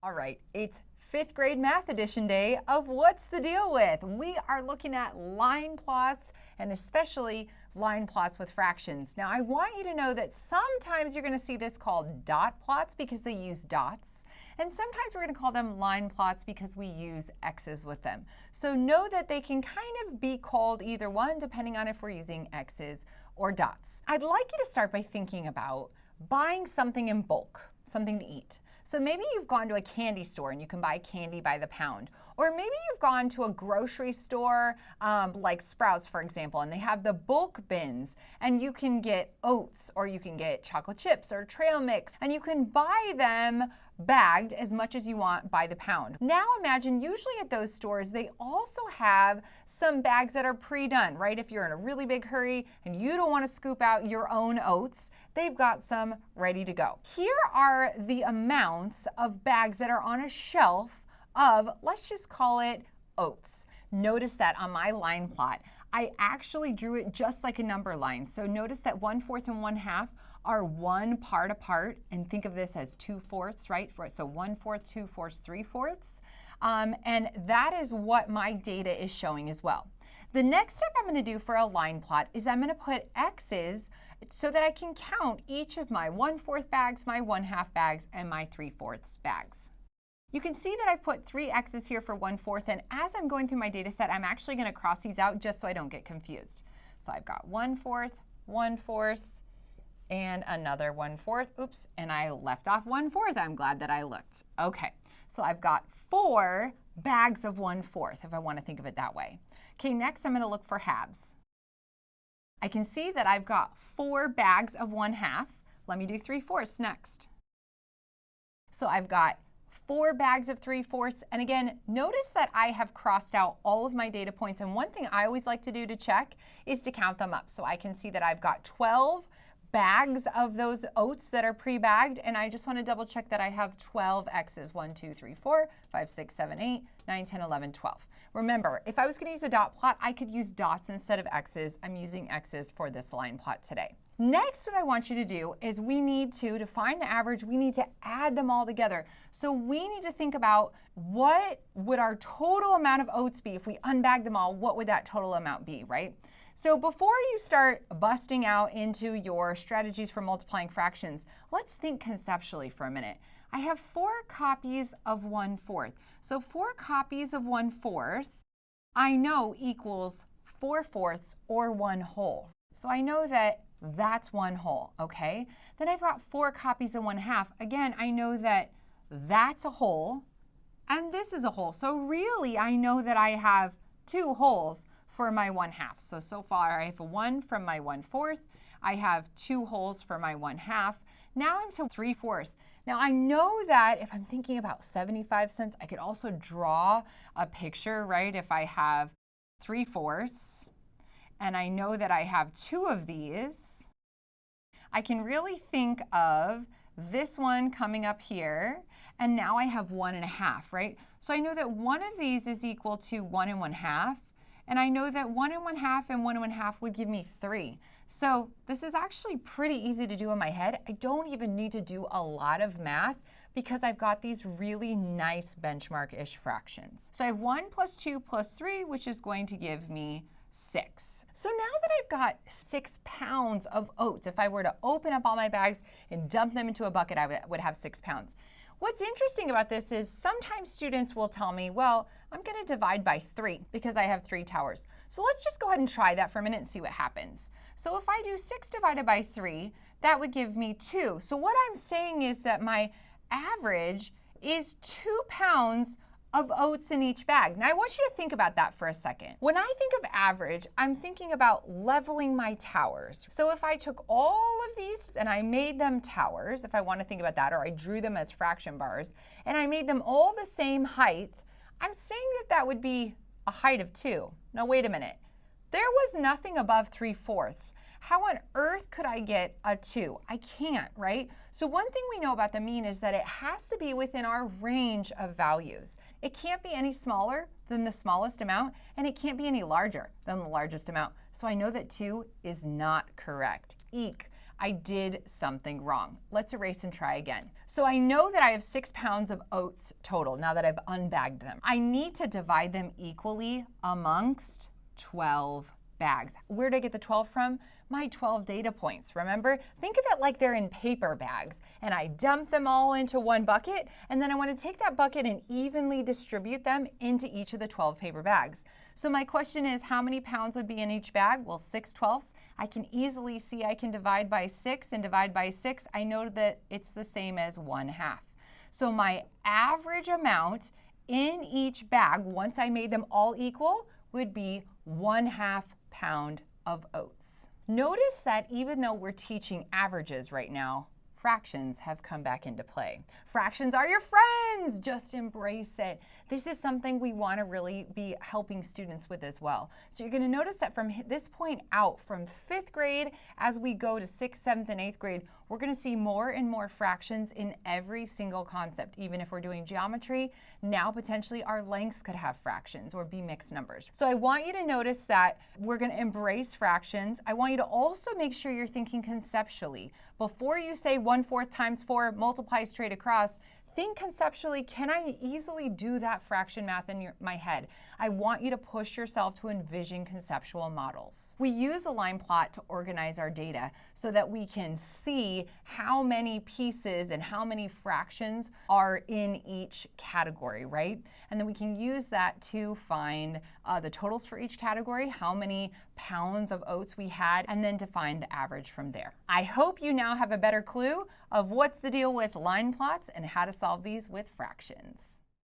All right, it's fifth grade math edition day of What's the Deal With? We are looking at line plots and especially line plots with fractions. Now I want you to know that sometimes you're going to see this called dot plots because they use dots. And sometimes we're going to call them line plots because we use X's with them. So know that they can kind of be called either one depending on if we're using X's or dots. I'd like you to start by thinking about buying something in bulk, something to eat. So maybe you've gone to a candy store and you can buy candy by the pound. Or maybe you've gone to a grocery store like Sprouts, for example, and they have the bulk bins and you can get oats or you can get chocolate chips or trail mix and you can buy them bagged as much as you want by the pound. Now imagine usually at those stores they also have some bags that are pre-done, right? If you're in a really big hurry and you don't want to scoop out your own oats, they've got some ready to go. Here are the amounts of bags that are on a shelf of, let's just call it oats. Notice that on my line plot, I actually drew it just like a number line. So notice that 1/4 and 1/2 are 1 part apart, and think of this as 2/4, right? So 1/4, 2/4, 3/4. And that is what my data is showing as well. The next step I'm going to do for a line plot is I'm going to put X's so that I can count each of my 1/4 bags, my 1/2 bags, and my 3/4 bags. You can see that I've put 3 X's here for 1/4, and as I'm going through my data set, I'm actually going to cross these out just so I don't get confused. So I've got 1/4, 1/4, and another 1/4. Oops, and I left off 1/4. I'm glad that I looked. Okay, so I've got 4 bags of 1/4, if I want to think of it that way. Okay, next I'm going to look for halves. I can see that I've got 4 bags of 1/2. Let me do 3/4 next. So I've got 4 bags of 3/4, and again, notice that I have crossed out all of my data points, and one thing I always like to do to check is to count them up. So I can see that I've got 12 bags of those oats that are pre-bagged, and I just want to double check that I have 12 X's. 1, 2, 3, 4, 5, 6, 7, 8, 9, 10, 11, 12. Remember, if I was going to use a dot plot, I could use dots instead of X's. I'm using X's for this line plot today. Next, what I want you to do is we need to find the average, we need to add them all together. So we need to think about what would our total amount of oats be if we unbag them all, what would that total amount be, right? So before you start busting out into your strategies for multiplying fractions, let's think conceptually for a minute. I have 4 copies of 1/4. So 4 copies of 1/4 I know equals 4/4 or 1 whole. So I know that that's 1 whole, okay? Then I've got 4 copies of 1/2. Again, I know that that's a whole and this is a whole. So really I know that I have 2 wholes for my 1/2. So far I have a 1 from my 1/4. I have 2 wholes for my 1/2. Now I'm to 3/4. Now I know that if I'm thinking about 75 cents, I could also draw a picture, right? If I have 3/4 and I know that I have 2 of these, I can really think of this one coming up here, and now I have 1 1/2, right? So I know that one of these is equal to 1 1/2, and I know that 1 1/2 and 1 1/2 would give me 3. So this is actually pretty easy to do in my head. I don't even need to do a lot of math because I've got these really nice benchmark-ish fractions. So I have 1 + 2 + 3, which is going to give me 6. So now that I've got 6 pounds of oats, if I were to open up all my bags and dump them into a bucket, I would have 6 pounds. What's interesting about this is sometimes students will tell me, well, I'm going to divide by 3 because I have 3 towers. So let's just go ahead and try that for a minute and see what happens. So if I do 6 divided by 3, that would give me 2. So what I'm saying is that my average is 2 pounds of oats in each bag. Now I want you to think about that for a second. When I think of average, I'm thinking about leveling my towers. So if I took all of these and I made them towers, if I want to think about that, or I drew them as fraction bars, and I made them all the same height, I'm saying that that would be a height of 2. Now wait a minute. There was nothing above 3/4. How on earth could I get a 2? I can't, right? So one thing we know about the mean is that it has to be within our range of values. It can't be any smaller than the smallest amount, and it can't be any larger than the largest amount. So I know that 2 is not correct. Eek. I did something wrong. Let's erase and try again. So I know that I have 6 pounds of oats total now that I've unbagged them. I need to divide them equally amongst 12 bags. Where did I get the 12 from? My 12 data points, remember? Think of it like they're in paper bags, and I dump them all into one bucket, and then I want to take that bucket and evenly distribute them into each of the 12 paper bags. So my question is, how many pounds would be in each bag? Well, 6/12. I can easily see I can divide by 6 and divide by 6. I know that it's the same as 1/2. So my average amount in each bag, once I made them all equal, would be 1/2 pound of oats. Notice that even though we're teaching averages right now, fractions have come back into play. Fractions are your friends. Just embrace it. This is something we want to really be helping students with as well. So you're going to notice that from this point out, from 5th grade, as we go to 6th, 7th, and 8th grade, we're going to see more and more fractions in every single concept. Even if we're doing geometry, now potentially our lengths could have fractions or be mixed numbers. So I want you to notice that we're going to embrace fractions. I want you to also make sure you're thinking conceptually. Before you say 1/4 times 4 multiply straight across, think conceptually, can I easily do that fraction math in my head? I want you to push yourself to envision conceptual models. We use a line plot to organize our data so that we can see how many pieces and how many fractions are in each category, right? And then we can use that to find the totals for each category, how many pounds of oats we had, and then to find the average from there. I hope you now have a better clue of what's the deal with line plots and how to solve these with fractions.